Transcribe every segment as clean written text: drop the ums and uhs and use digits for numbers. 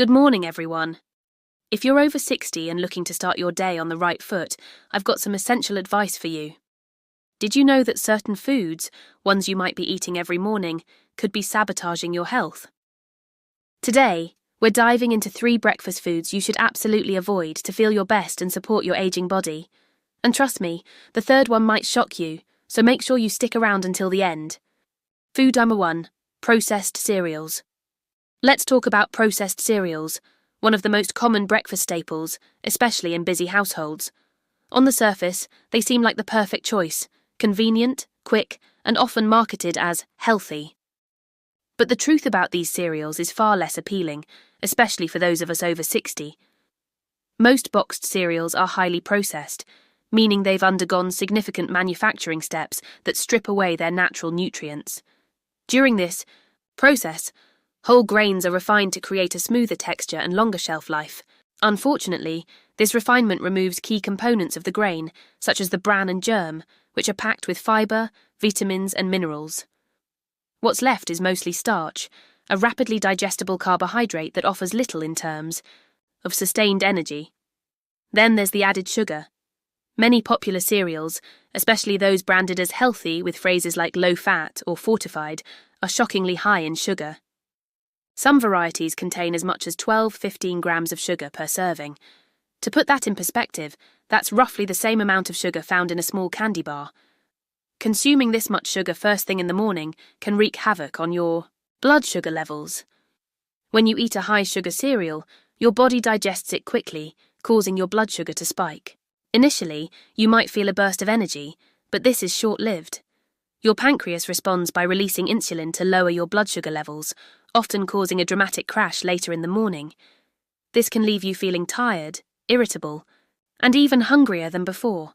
Good morning, everyone. If you're over 60 and looking to start your day on the right foot, I've got some essential advice for you. Did you know that certain foods, ones you might be eating every morning, could be sabotaging your health? Today, we're diving into 3 breakfast foods you should absolutely avoid to feel your best and support your aging body. And trust me, the third one might shock you, so make sure you stick around until the end. Food number 1, processed cereals. Let's talk about processed cereals, one of the most common breakfast staples, especially in busy households. On the surface, they seem like the perfect choice, convenient, quick, and often marketed as healthy. But the truth about these cereals is far less appealing, especially for those of us over 60. Most boxed cereals are highly processed, meaning they've undergone significant manufacturing steps that strip away their natural nutrients. During this process, whole grains are refined to create a smoother texture and longer shelf life. Unfortunately, this refinement removes key components of the grain, such as the bran and germ, which are packed with fibre, vitamins and minerals. What's left is mostly starch, a rapidly digestible carbohydrate that offers little in terms of sustained energy. Then there's the added sugar. Many popular cereals, especially those branded as healthy with phrases like low-fat or fortified, are shockingly high in sugar. Some varieties contain as much as 12–15 grams of sugar per serving. To put that in perspective, that's roughly the same amount of sugar found in a small candy bar. Consuming this much sugar first thing in the morning can wreak havoc on your blood sugar levels. When you eat a high-sugar cereal, your body digests it quickly, causing your blood sugar to spike. Initially, you might feel a burst of energy, but this is short-lived. Your pancreas responds by releasing insulin to lower your blood sugar levels, often causing a dramatic crash later in the morning. This can leave you feeling tired, irritable, and even hungrier than before.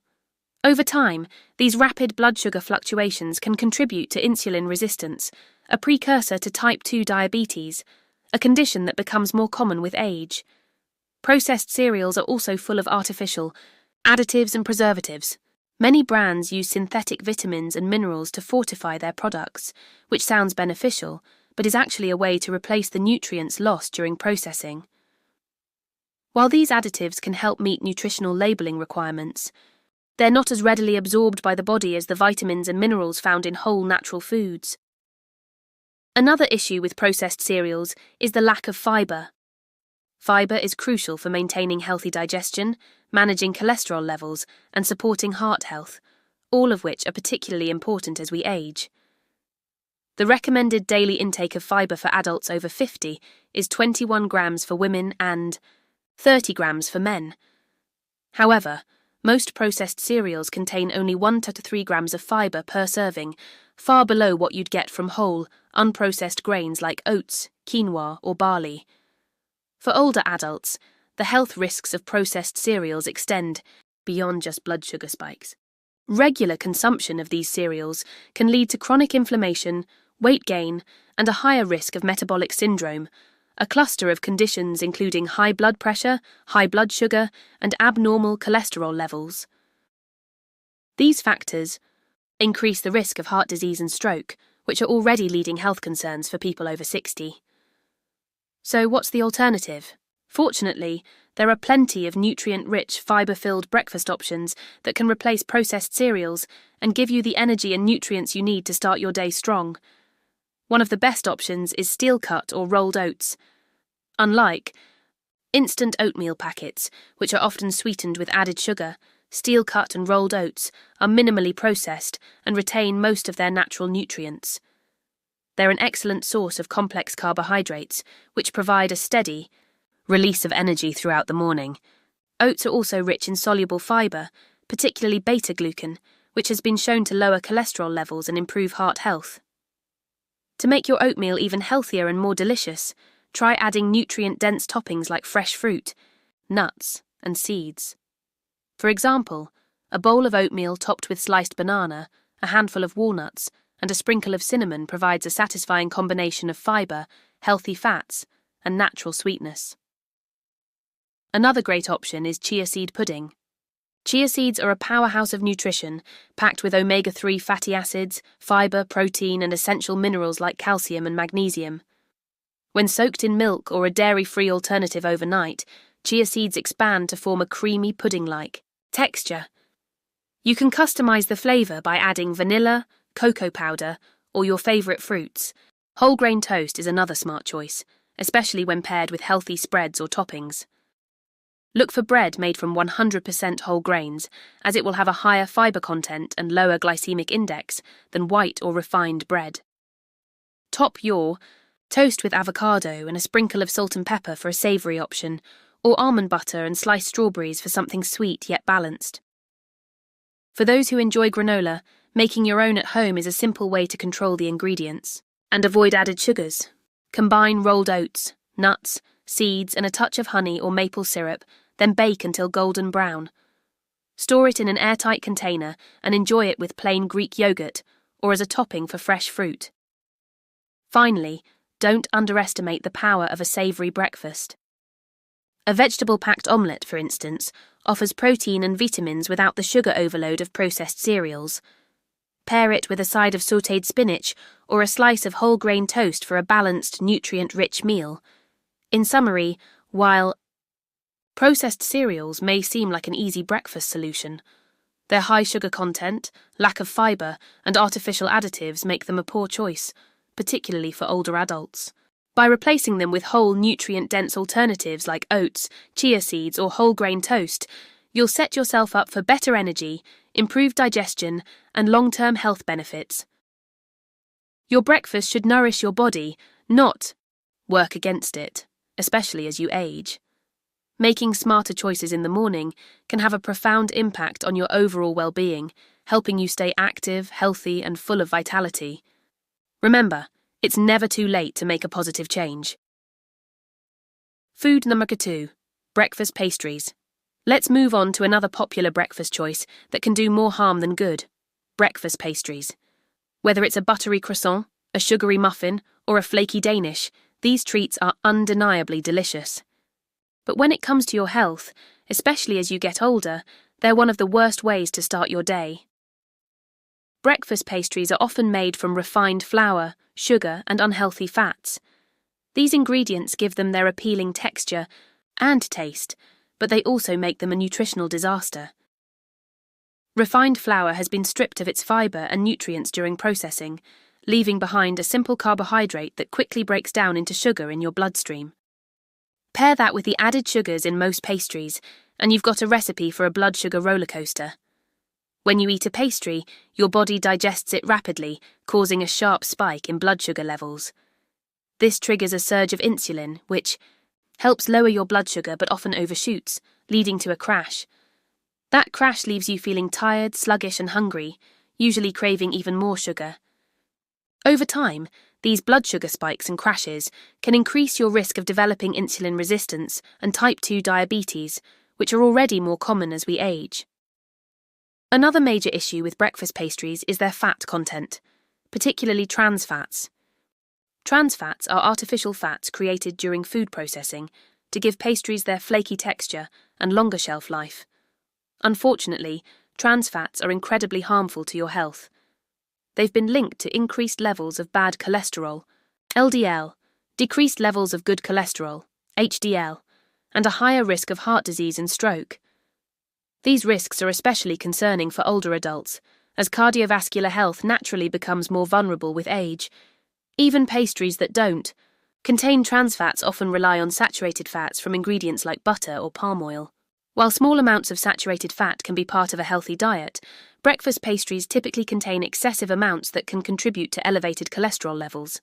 Over time, these rapid blood sugar fluctuations can contribute to insulin resistance, a precursor to type 2 diabetes, a condition that becomes more common with age. Processed cereals are also full of artificial additives and preservatives. Many brands use synthetic vitamins and minerals to fortify their products, which sounds beneficial, but is actually a way to replace the nutrients lost during processing. While these additives can help meet nutritional labeling requirements, they're not as readily absorbed by the body as the vitamins and minerals found in whole natural foods. Another issue with processed cereals is the lack of fibre. Fibre is crucial for maintaining healthy digestion, managing cholesterol levels, and supporting heart health, all of which are particularly important as we age. The recommended daily intake of fibre for adults over 50 is 21 grams for women and 30 grams for men. However, most processed cereals contain only 1 to 3 grams of fibre per serving, far below what you'd get from whole, unprocessed grains like oats, quinoa, or barley. For older adults, the health risks of processed cereals extend beyond just blood sugar spikes. Regular consumption of these cereals can lead to chronic inflammation, weight gain, and a higher risk of metabolic syndrome, a cluster of conditions including high blood pressure, high blood sugar, and abnormal cholesterol levels. These factors increase the risk of heart disease and stroke, which are already leading health concerns for people over 60. So what's the alternative? Fortunately, there are plenty of nutrient-rich, fibre-filled breakfast options that can replace processed cereals and give you the energy and nutrients you need to start your day strong. One of the best options is steel-cut or rolled oats. Unlike instant oatmeal packets, which are often sweetened with added sugar, steel-cut and rolled oats are minimally processed and retain most of their natural nutrients. They're an excellent source of complex carbohydrates, which provide a steady release of energy throughout the morning. Oats are also rich in soluble fibre, particularly beta-glucan, which has been shown to lower cholesterol levels and improve heart health. To make your oatmeal even healthier and more delicious, try adding nutrient-dense toppings like fresh fruit, nuts, and seeds. For example, a bowl of oatmeal topped with sliced banana, a handful of walnuts, and a sprinkle of cinnamon provides a satisfying combination of fibre, healthy fats, and natural sweetness. Another great option is chia seed pudding. Chia seeds are a powerhouse of nutrition, packed with omega-3 fatty acids, fibre, protein, and essential minerals like calcium and magnesium. When soaked in milk or a dairy-free alternative overnight, chia seeds expand to form a creamy pudding-like texture. You can customize the flavor by adding vanilla, cocoa powder, or your favorite fruits. Whole grain toast is another smart choice, especially when paired with healthy spreads or toppings. Look for bread made from 100% whole grains, as it will have a higher fiber content and lower glycemic index than white or refined bread. Top your toast with avocado and a sprinkle of salt and pepper for a savory option, or almond butter and sliced strawberries for something sweet yet balanced. For those who enjoy granola, making your own at home is a simple way to control the ingredients and avoid added sugars. Combine rolled oats, nuts, seeds, and a touch of honey or maple syrup, then bake until golden brown. Store it in an airtight container and enjoy it with plain Greek yogurt or as a topping for fresh fruit. Finally, don't underestimate the power of a savoury breakfast. A vegetable-packed omelette, for instance, offers protein and vitamins without the sugar overload of processed cereals. Pair it with a side of sautéed spinach or a slice of whole grain toast for a balanced, nutrient-rich meal. In summary, while processed cereals may seem like an easy breakfast solution, their high sugar content, lack of fibre, and artificial additives make them a poor choice, particularly for older adults. By replacing them with whole, nutrient-dense alternatives like oats, chia seeds, or whole grain toast, you'll set yourself up for better energy, improved digestion, and long-term health benefits. Your breakfast should nourish your body, not work against it, especially as you age. Making smarter choices in the morning can have a profound impact on your overall well-being, helping you stay active, healthy, and full of vitality. Remember, it's never too late to make a positive change. Food number 2, breakfast pastries. Let's move on to another popular breakfast choice that can do more harm than good: breakfast pastries. Whether it's a buttery croissant, a sugary muffin, or a flaky Danish, these treats are undeniably delicious. But when it comes to your health, especially as you get older, they're one of the worst ways to start your day. Breakfast pastries are often made from refined flour, sugar, and unhealthy fats. These ingredients give them their appealing texture and taste, but they also make them a nutritional disaster. Refined flour has been stripped of its fibre and nutrients during processing, leaving behind a simple carbohydrate that quickly breaks down into sugar in your bloodstream. Pair that with the added sugars in most pastries, and you've got a recipe for a blood sugar roller coaster. When you eat a pastry, your body digests it rapidly, causing a sharp spike in blood sugar levels. This triggers a surge of insulin, which helps lower your blood sugar but often overshoots, leading to a crash. That crash leaves you feeling tired, sluggish, and hungry, usually craving even more sugar. Over time, these blood sugar spikes and crashes can increase your risk of developing insulin resistance and type 2 diabetes, which are already more common as we age. Another major issue with breakfast pastries is their fat content, particularly trans fats. Trans fats are artificial fats created during food processing to give pastries their flaky texture and longer shelf life. Unfortunately, trans fats are incredibly harmful to your health. They've been linked to increased levels of bad cholesterol, LDL, decreased levels of good cholesterol, HDL, and a higher risk of heart disease and stroke. These risks are especially concerning for older adults, as cardiovascular health naturally becomes more vulnerable with age. Even pastries that don't contain trans fats often rely on saturated fats from ingredients like butter or palm oil. While small amounts of saturated fat can be part of a healthy diet, breakfast pastries typically contain excessive amounts that can contribute to elevated cholesterol levels.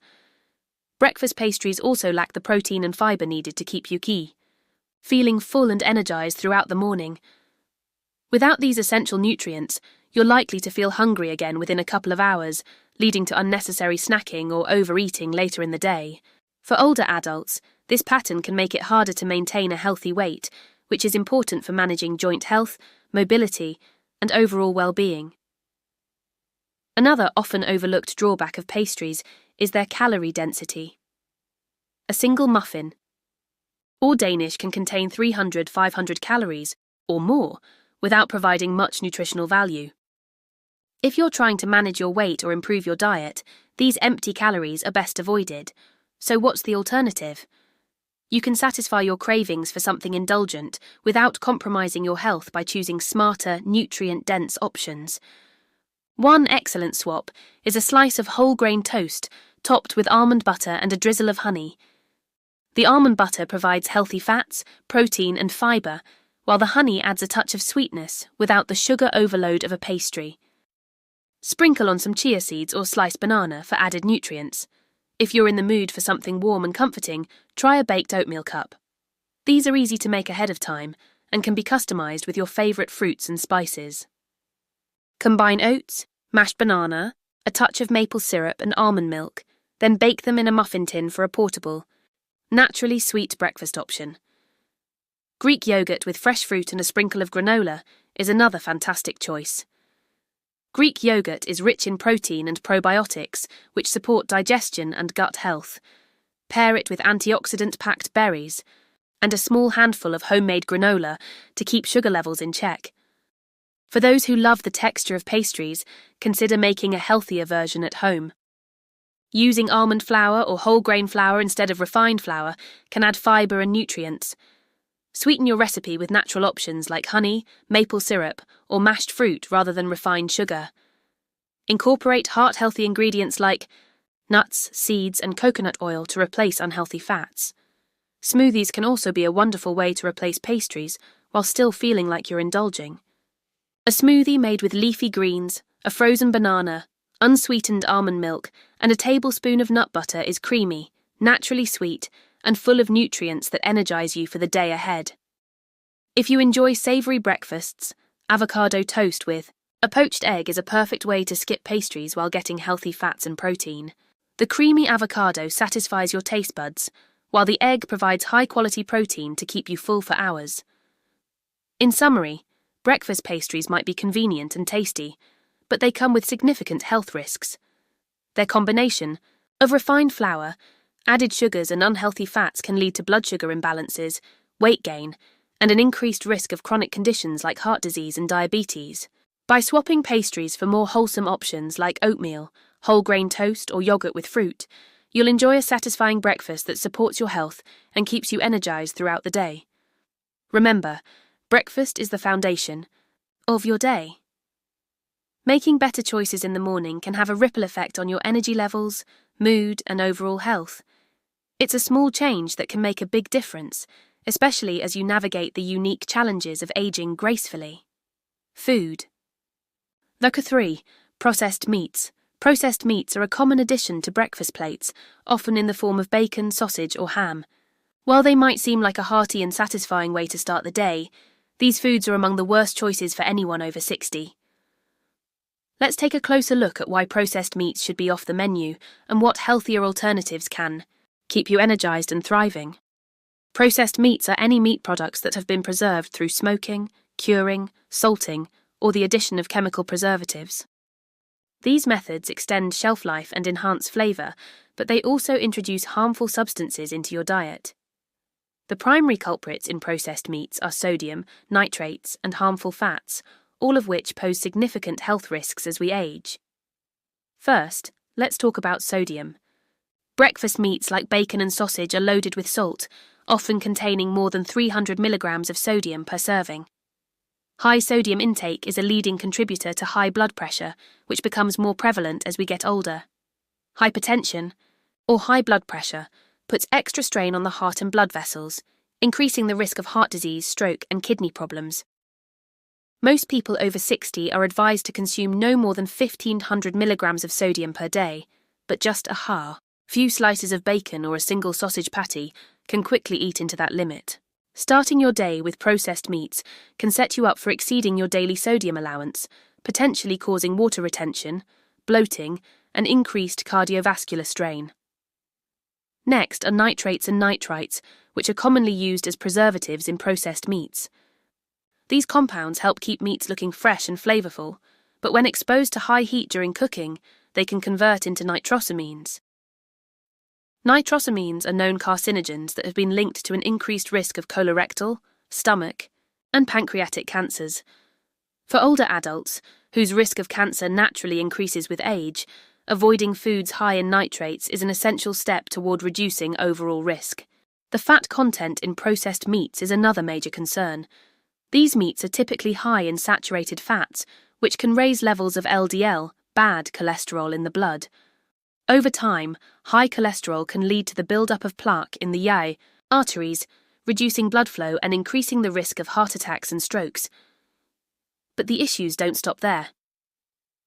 Breakfast pastries also lack the protein and fibre needed to keep you feeling full and energized throughout the morning. Without these essential nutrients, you're likely to feel hungry again within a couple of hours, leading to unnecessary snacking or overeating later in the day. For older adults, this pattern can make it harder to maintain a healthy weight, which is important for managing joint health, mobility, and overall well-being. Another often overlooked drawback of pastries is their calorie density. A single muffin or Danish can contain 300-500 calories or more without providing much nutritional value. If you're trying to manage your weight or improve your diet, these empty calories are best avoided. So what's the alternative? You can satisfy your cravings for something indulgent without compromising your health by choosing smarter, nutrient-dense options. One excellent swap is a slice of whole grain toast topped with almond butter and a drizzle of honey. The almond butter provides healthy fats, protein and fibre, while the honey adds a touch of sweetness without the sugar overload of a pastry. Sprinkle on some chia seeds or sliced banana for added nutrients. If you're in the mood for something warm and comforting, try a baked oatmeal cup. These are easy to make ahead of time and can be customised with your favourite fruits and spices. Combine oats, mashed banana, a touch of maple syrup and almond milk, then bake them in a muffin tin for a portable, naturally sweet breakfast option. Greek yogurt with fresh fruit and a sprinkle of granola is another fantastic choice. Greek yogurt is rich in protein and probiotics, which support digestion and gut health. Pair it with antioxidant-packed berries and a small handful of homemade granola to keep sugar levels in check. For those who love the texture of pastries, consider making a healthier version at home. Using almond flour or whole grain flour instead of refined flour can add fibre and nutrients. Sweeten your recipe with natural options like honey, maple syrup, or mashed fruit rather than refined sugar. Incorporate heart-healthy ingredients like nuts, seeds, and coconut oil to replace unhealthy fats. Smoothies can also be a wonderful way to replace pastries while still feeling like you're indulging. A smoothie made with leafy greens, a frozen banana, unsweetened almond milk, and a tablespoon of nut butter is creamy, naturally sweet, and full of nutrients that energize you for the day ahead. If you enjoy savoury breakfasts, avocado toast with a poached egg is a perfect way to skip pastries while getting healthy fats and protein. The creamy avocado satisfies your taste buds, while the egg provides high-quality protein to keep you full for hours. In summary, breakfast pastries might be convenient and tasty, but they come with significant health risks. Their combination of refined flour, added sugars and unhealthy fats can lead to blood sugar imbalances, weight gain, and an increased risk of chronic conditions like heart disease and diabetes. By swapping pastries for more wholesome options like oatmeal, whole grain toast, or yogurt with fruit, you'll enjoy a satisfying breakfast that supports your health and keeps you energized throughout the day. Remember, breakfast is the foundation of your day. Making better choices in the morning can have a ripple effect on your energy levels, mood, and overall health. It's a small change that can make a big difference, especially as you navigate the unique challenges of aging gracefully. Food. Number 3. Processed meats. Processed meats are a common addition to breakfast plates, often in the form of bacon, sausage, or ham. While they might seem like a hearty and satisfying way to start the day, these foods are among the worst choices for anyone over 60. Let's take a closer look at why processed meats should be off the menu and what healthier alternatives can keep you energized and thriving. Processed meats are any meat products that have been preserved through smoking, curing, salting, or the addition of chemical preservatives. These methods extend shelf life and enhance flavor, but they also introduce harmful substances into your diet. The primary culprits in processed meats are sodium, nitrates, and harmful fats, all of which pose significant health risks as we age. First, let's talk about sodium. Breakfast meats like bacon and sausage are loaded with salt, often containing more than 300 milligrams of sodium per serving. High sodium intake is a leading contributor to high blood pressure, which becomes more prevalent as we get older. Hypertension, or high blood pressure, puts extra strain on the heart and blood vessels, increasing the risk of heart disease, stroke, and kidney problems. Most people over 60 are advised to consume no more than 1,500 milligrams of sodium per day, but just a few slices of bacon or a single sausage patty can quickly eat into that limit. Starting your day with processed meats can set you up for exceeding your daily sodium allowance, potentially causing water retention, bloating, and increased cardiovascular strain. Next are nitrates and nitrites, which are commonly used as preservatives in processed meats. These compounds help keep meats looking fresh and flavorful, but when exposed to high heat during cooking, they can convert into nitrosamines. Nitrosamines are known carcinogens that have been linked to an increased risk of colorectal, stomach, and pancreatic cancers. For older adults, whose risk of cancer naturally increases with age, avoiding foods high in nitrates is an essential step toward reducing overall risk. The fat content in processed meats is another major concern. These meats are typically high in saturated fats, which can raise levels of LDL, bad cholesterol, in the blood. Over time, high cholesterol can lead to the buildup of plaque in the arteries, reducing blood flow and increasing the risk of heart attacks and strokes. But the issues don't stop there.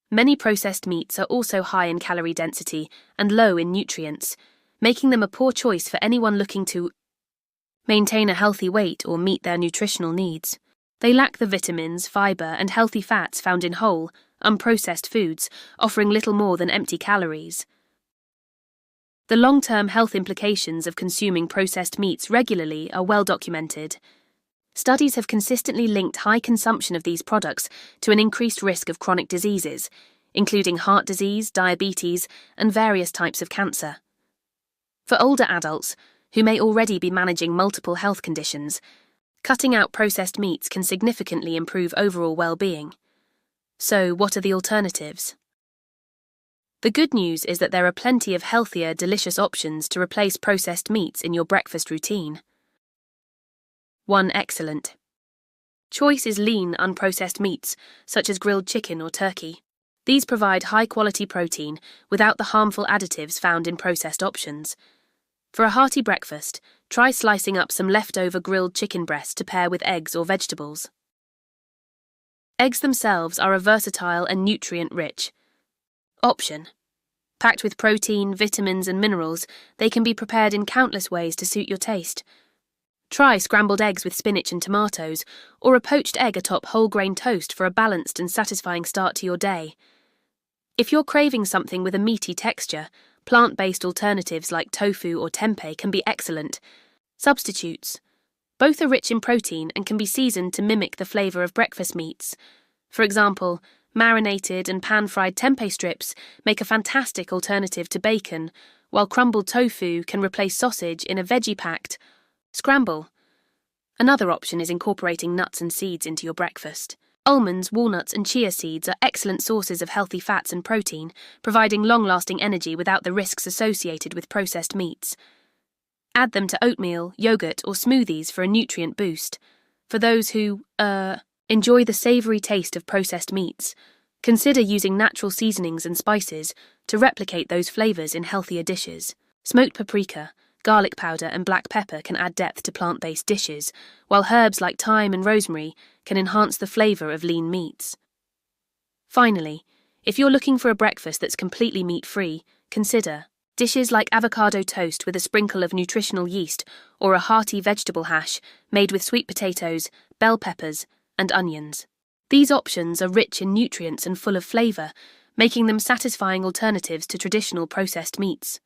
Many processed meats are also high in calorie density and low in nutrients, making them a poor choice for anyone looking to maintain a healthy weight or meet their nutritional needs. They lack the vitamins, fiber, and healthy fats found in whole, unprocessed foods, offering little more than empty calories. The long-term health implications of consuming processed meats regularly are well documented. Studies have consistently linked high consumption of these products to an increased risk of chronic diseases, including heart disease, diabetes, and various types of cancer. For older adults, who may already be managing multiple health conditions, cutting out processed meats can significantly improve overall well-being. So, what are the alternatives? The good news is that there are plenty of healthier, delicious options to replace processed meats in your breakfast routine. 1. Excellent choice is lean, unprocessed meats, such as grilled chicken or turkey. These provide high-quality protein without the harmful additives found in processed options. For a hearty breakfast, try slicing up some leftover grilled chicken breast to pair with eggs or vegetables. Eggs themselves are a versatile and nutrient-rich option. Packed with protein, vitamins, and minerals, they can be prepared in countless ways to suit your taste. Try scrambled eggs with spinach and tomatoes, or a poached egg atop whole-grain toast for a balanced and satisfying start to your day. If you're craving something with a meaty texture, plant-based alternatives like tofu or tempeh can be excellent substitutes. Both are rich in protein and can be seasoned to mimic the flavor of breakfast meats. For example, marinated and pan-fried tempeh strips make a fantastic alternative to bacon, while crumbled tofu can replace sausage in a veggie-packed scramble. Another option is incorporating nuts and seeds into your breakfast. Almonds, walnuts, and chia seeds are excellent sources of healthy fats and protein, providing long-lasting energy without the risks associated with processed meats. Add them to oatmeal, yogurt, or smoothies for a nutrient boost. For those who, enjoy the savory taste of processed meats, consider using natural seasonings and spices to replicate those flavors in healthier dishes. Smoked paprika, garlic powder, and black pepper can add depth to plant-based dishes, while herbs like thyme and rosemary can enhance the flavor of lean meats. Finally, if you're looking for a breakfast that's completely meat-free, consider dishes like avocado toast with a sprinkle of nutritional yeast or a hearty vegetable hash made with sweet potatoes, bell peppers, and onions. These options are rich in nutrients and full of flavor, making them satisfying alternatives to traditional processed meats.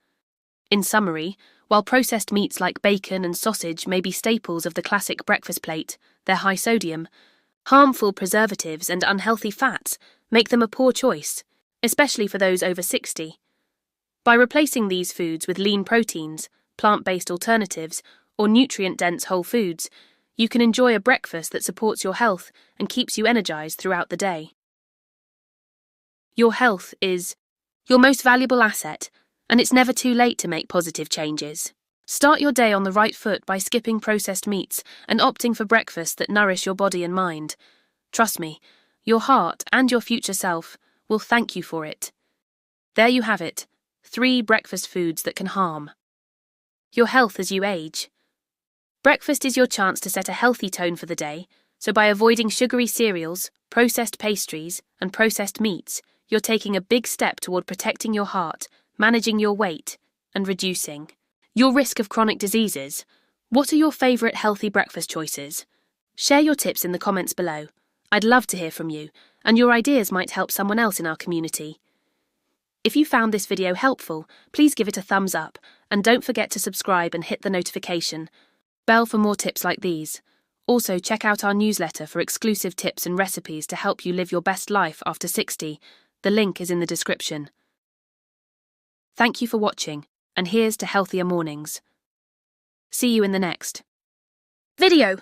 In summary, while processed meats like bacon and sausage may be staples of the classic breakfast plate, their high sodium, harmful preservatives, and unhealthy fats make them a poor choice, especially for those over 60. By replacing these foods with lean proteins, plant-based alternatives, or nutrient-dense whole foods, you can enjoy a breakfast that supports your health and keeps you energized throughout the day. Your health is your most valuable asset, and it's never too late to make positive changes. Start your day on the right foot by skipping processed meats and opting for breakfasts that nourish your body and mind. Trust me, your heart and your future self will thank you for it. There you have it, 3 breakfast foods that can harm your health as you age. Breakfast is your chance to set a healthy tone for the day, so by avoiding sugary cereals, processed pastries, and processed meats, you're taking a big step toward protecting your heart, managing your weight, and reducing your risk of chronic diseases. What are your favourite healthy breakfast choices? Share your tips in the comments below. I'd love to hear from you, and your ideas might help someone else in our community. If you found this video helpful, please give it a thumbs up, and don't forget to subscribe and hit the notification bell for more tips like these. Also, check out our newsletter for exclusive tips and recipes to help you live your best life after 60. The link is in the description. Thank you for watching, and here's to healthier mornings. See you in the next video.